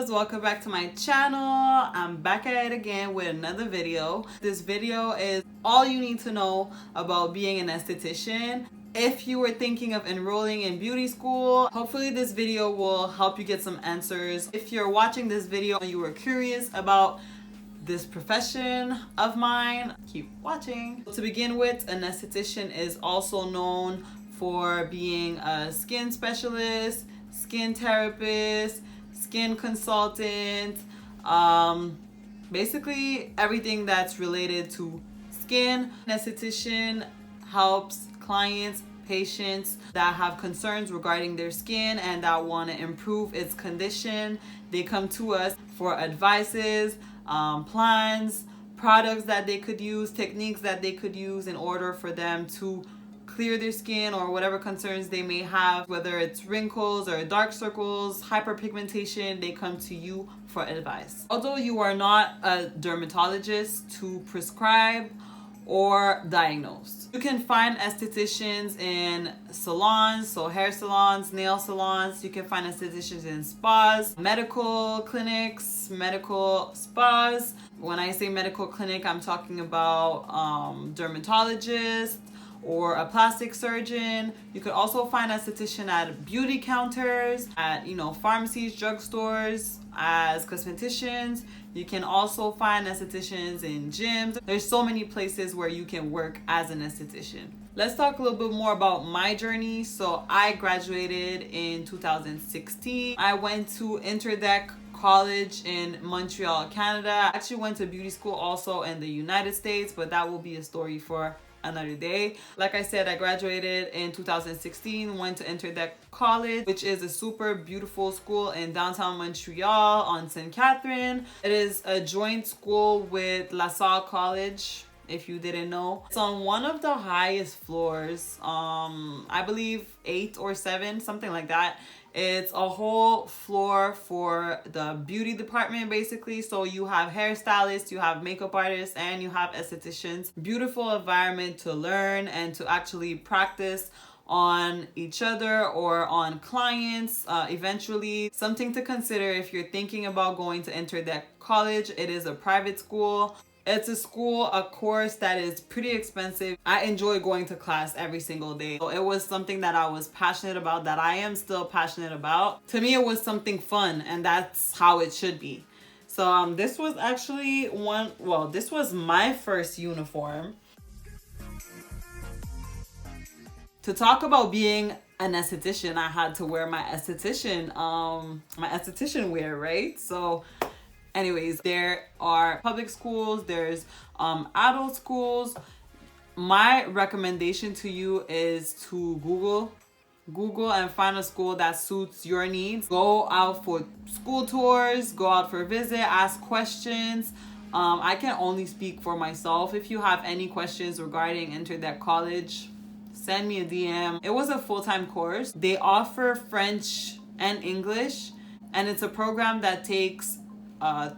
loves, welcome back to my channel. I'm back at it again with another video. This video is all you need to know about being an esthetician. If you were thinking of enrolling in beauty school, hopefully this video will help you get some answers. If you're watching this video and you were curious about this profession of mine, keep watching. To begin with, an esthetician is also known for being a skin specialist, skin therapist, skin consultant, basically everything that's related to skin. An esthetician helps clients, patients that have concerns regarding their skin and that want to improve its condition. They come to us for advices, plans, products that they could use, techniques that they could use in order for them to clear their skin or whatever concerns they may have, whether it's wrinkles or dark circles, hyperpigmentation. They come to you for advice. Although you are not a dermatologist to prescribe or diagnose, you can find estheticians in salons, so hair salons, nail salons. You can find estheticians in spas, medical clinics, medical spas. When I say medical clinic, I'm talking about dermatologists or a plastic surgeon. You could also find esthetician at beauty counters, at pharmacies, drugstores, as cosmeticians. You can also find estheticians in gyms. There's so many places where you can work as an esthetician. Let's talk a little bit more about my journey. So I graduated in 2016. I went to InterDec College in Montreal, Canada. I actually went to beauty school also in the United States, but that will be a story for another day. Like I said, I graduated in 2016, went to InterDec College, which is a super beautiful school in downtown Montreal on St. Catherine. It is a joint school with LaSalle College, if you didn't know. It's on one of the highest floors, I believe 8 or 7, something like that. It's a whole floor for the beauty department, basically. So you have hairstylists, you have makeup artists, and you have estheticians. Beautiful environment to learn and to actually practice on each other or on clients eventually. Something to consider if you're thinking about going to InterDec College. It is a private school. It's a course that is pretty expensive. I enjoy going to class every single day. So it was something that I was passionate about, that I am still passionate about. To me, it was something fun, and that's how it should be. So this was actually this was my first uniform. To talk about being an esthetician, I had to wear my esthetician wear, right? So anyways, there are public schools, there's adult schools. My recommendation to you is to Google and find a school that suits your needs. Go out for school tours, go out for a visit, ask questions. I can only speak for myself. If you have any questions regarding InterDec College, send me a DM. It was a full-time course. They offer French and English, and it's a program that takes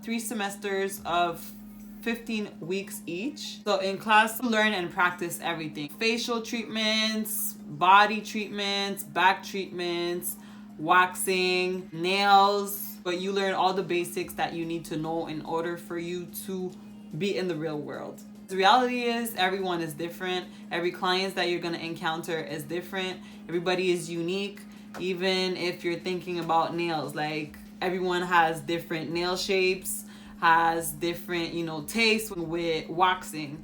3 semesters of 15 weeks each. So in class, learn and practice everything. Facial treatments, body treatments, back treatments, waxing, nails. But you learn all the basics that you need to know in order for you to be in the real world. The reality is everyone is different. Every client that you're going to encounter is different. Everybody is unique. Even if you're thinking about nails, like everyone has different nail shapes, has different, tastes with waxing.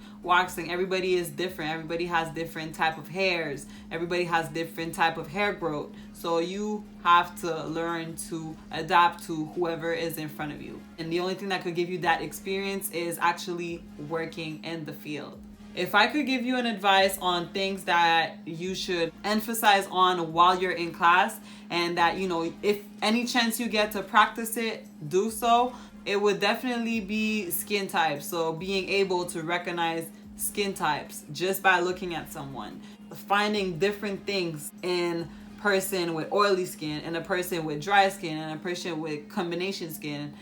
Everybody is different. Everybody has different type of hairs. Everybody has different type of hair growth. So you have to learn to adapt to whoever is in front of you. And the only thing that could give you that experience is actually working in the field. If I could give you an advice on things that you should emphasize on while you're in class, and that, if any chance you get to practice it, do so, it would definitely be skin types. So being able to recognize skin types just by looking at someone, finding different things in person with oily skin and a person with dry skin and a person with combination skin,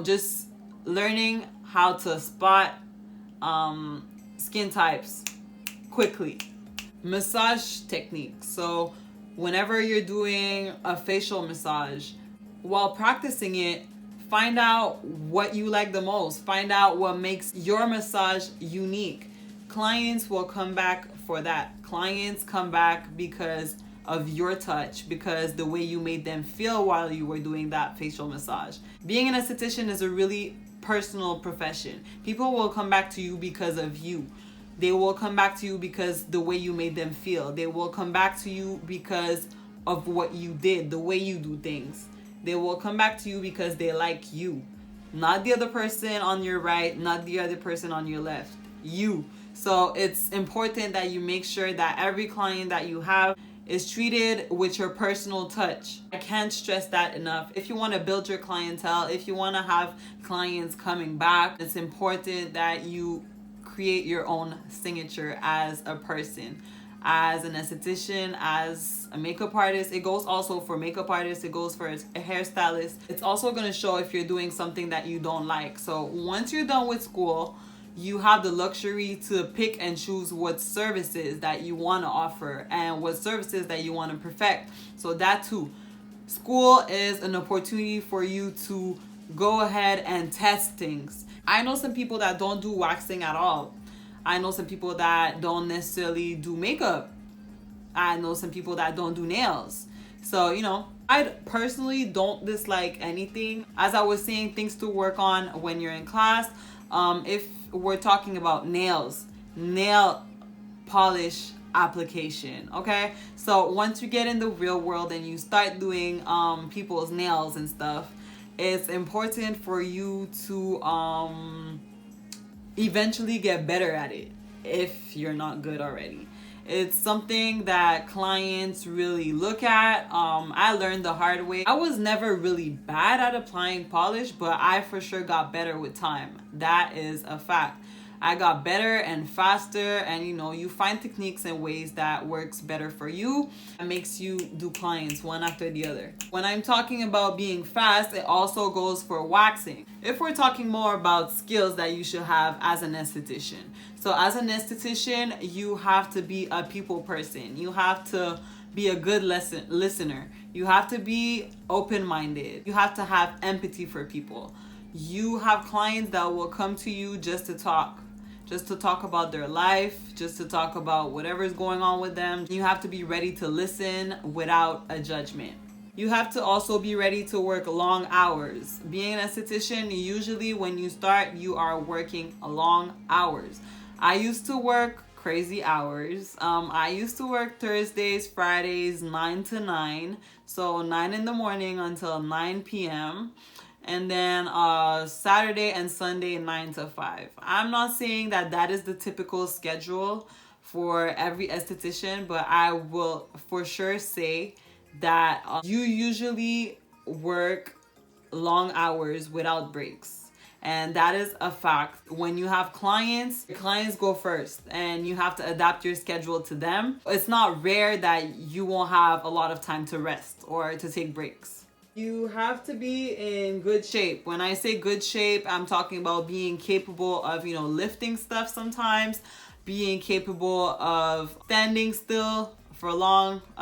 just learning how to spot skin types quickly. Massage techniques. So whenever you're doing a facial massage, while practicing it, Find out what you like the most. Find out what makes your massage unique. Clients will come back for that. Clients come back because of your touch, because the way you made them feel while you were doing that facial massage. Being an esthetician is a really personal profession. People will come back to you because of you. They will come back to you because the way you made them feel. They will come back to you because of what you did, the way you do things. They will come back to you because they like you. Not the other person on your right, not the other person on your left. You. So it's important that you make sure that every client that you have is treated with your personal touch. I can't stress that enough. If you want to build your clientele, if you want to have clients coming back, it's important that you create your own signature as a person, as an esthetician, as a makeup artist. It goes also for makeup artists, it goes for a hairstylist. It's also going to show if you're doing something that you don't like. So once you're done with school, you have the luxury to pick and choose what services that you want to offer and what services that you want to perfect. So that too, school is an opportunity for you to go ahead and test things. I know some people that don't do waxing at all. I know some people that don't necessarily do makeup. I know some people that don't do nails. So, I personally don't dislike anything. As I was saying, things to work on when you're in class. If we're talking about nails, nail polish application, okay? So once you get in the real world and you start doing people's nails and stuff, it's important for you to eventually get better at it if you're not good already. It's something that clients really look at. I learned the hard way. I was never really bad at applying polish, but I for sure got better with time. That is a fact. I got better and faster, and you find techniques and ways that works better for you and makes you do clients one after the other. When I'm talking about being fast, it also goes for waxing. If we're talking more about skills that you should have as an esthetician. So as an esthetician, you have to be a people person. You have to be a good listener. You have to be open-minded. You have to have empathy for people. You have clients that will come to you just to talk about their life, just to talk about whatever is going on with them. You have to be ready to listen without a judgment. You have to also be ready to work long hours. Being an esthetician, usually when you start, you are working long hours. I used to work crazy hours. I used to work Thursdays, Fridays, 9 to 9. So 9 in the morning until 9 p.m. And then Saturday and Sunday, 9 to 5. I'm not saying that is the typical schedule for every esthetician, but I will for sure say that you usually work long hours without breaks. And that is a fact. When you have clients, your clients go first and you have to adapt your schedule to them. It's not rare that you won't have a lot of time to rest or to take breaks. You have to be in good shape. When I say good shape, I'm talking about being capable of, lifting stuff sometimes, being capable of standing still for a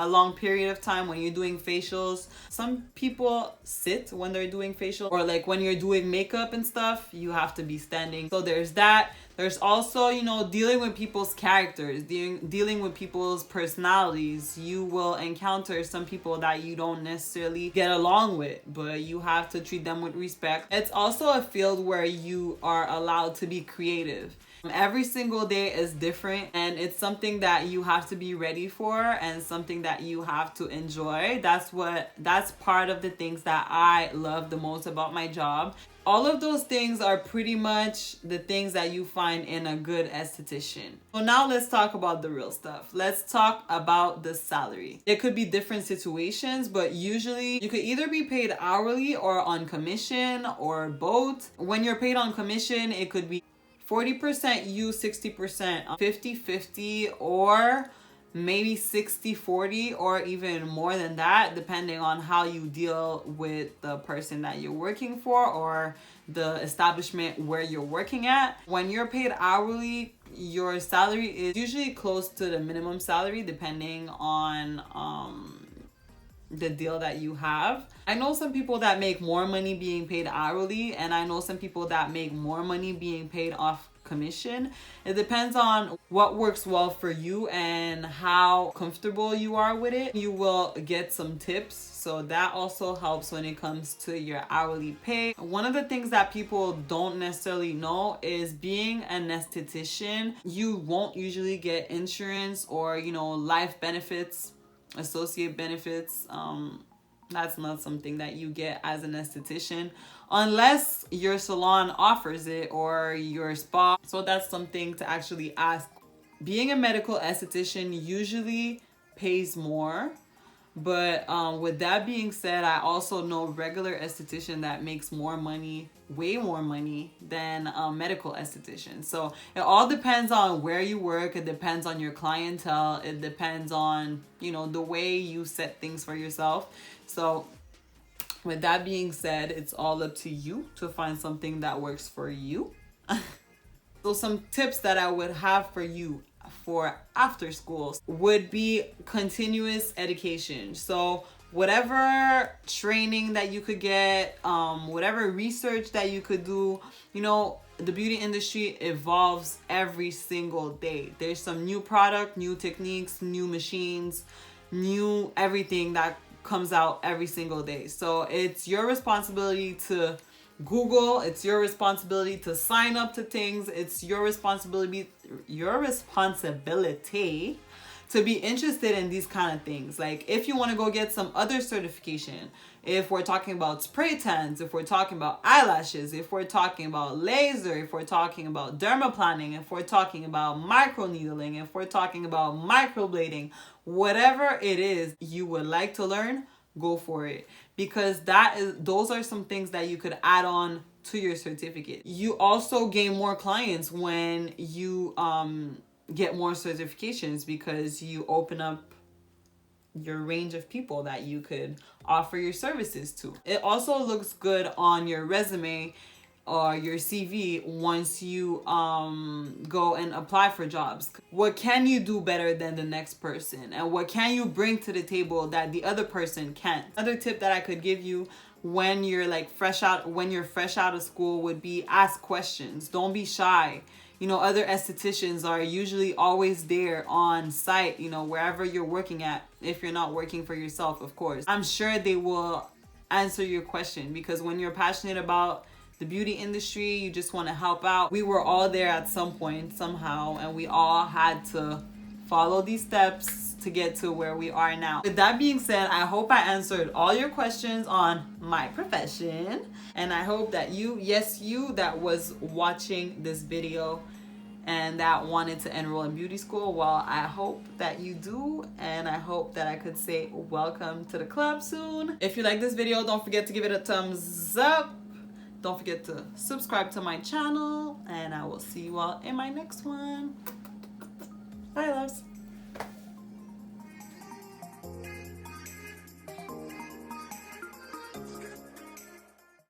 long period of time when you're doing facials. Some people sit when they're doing facial, or like when you're doing makeup and stuff, you have to be standing. So there's that. There's also, dealing with people's characters, dealing with people's personalities. You will encounter some people that you don't necessarily get along with, but you have to treat them with respect. It's also a field where you are allowed to be creative. Every single day is different, and it's something that you have to be ready for and something that you have to enjoy. That's part of the things that I love the most about my job. All of those things are pretty much the things that you find in a good esthetician. So now let's talk about the real stuff. Let's talk about the salary. It could be different situations, but usually you could either be paid hourly or on commission or both. When you're paid on commission, it could be 40% you, 60%, 50-50, or maybe 60-40, or even more than that, depending on how you deal with the person that you're working for or the establishment where you're working at. When you're paid hourly, your salary is usually close to the minimum salary, depending on the deal that you have. I know some people that make more money being paid hourly, and I know some people that make more money being paid off commission. It depends on what works well for you and how comfortable you are with it. You will get some tips, so that also helps when it comes to your hourly pay. One of the things that people don't necessarily know is being an esthetician, you won't usually get insurance or, you know, life benefits, associate benefits. That's not something that you get as an esthetician unless your salon offers it or your spa. So that's something to actually ask. Being a medical esthetician usually pays more. But with that being said, I also know regular esthetician that makes more money, way more money than a medical esthetician. So it all depends on where you work. It depends on your clientele. It depends on, you know, the way you set things for yourself. So with that being said, it's all up to you to find something that works for you. So some tips that I would have for you for after school would be continuous education. So whatever training that you could get, whatever research that you could do, you know, the beauty industry evolves every single day. There's some new product, new techniques, new machines, new everything that comes out every single day. So it's your responsibility to Google, it's your responsibility to sign up to things, it's your responsibility to be interested in these kind of things. Like if you want to go get some other certification, if we're talking about spray tans, if we're talking about eyelashes, if we're talking about laser, if we're talking about dermaplaning, if we're talking about microneedling, if we're talking about microblading, whatever it is you would like to learn, go for it, because those are some things that you could add on to your certificate. You also gain more clients when you get more certifications, because you open up your range of people that you could offer your services to. It also looks good on your resume or your CV once you go and apply for jobs. What can you do better than the next person, and what can you bring to the table that the other person can't? Another tip that I could give you when you're fresh out of school would be ask questions. Don't be shy. You know, other estheticians are usually always there on site, you know, wherever you're working at, if you're not working for yourself, of course. I'm sure they will answer your question, because when you're passionate about the beauty industry, you just want to help out. We were all there at some point, somehow, and we all had to follow these steps to get to where we are now. With that being said, I hope I answered all your questions on my profession, and I hope that you that was watching this video and that wanted to enroll in beauty school, well, I hope that you do, and I hope that I could say welcome to the club soon. If you like this video, don't forget to give it a thumbs up. Don't forget to subscribe to my channel, and I will see you all in my next one. Bye, loves.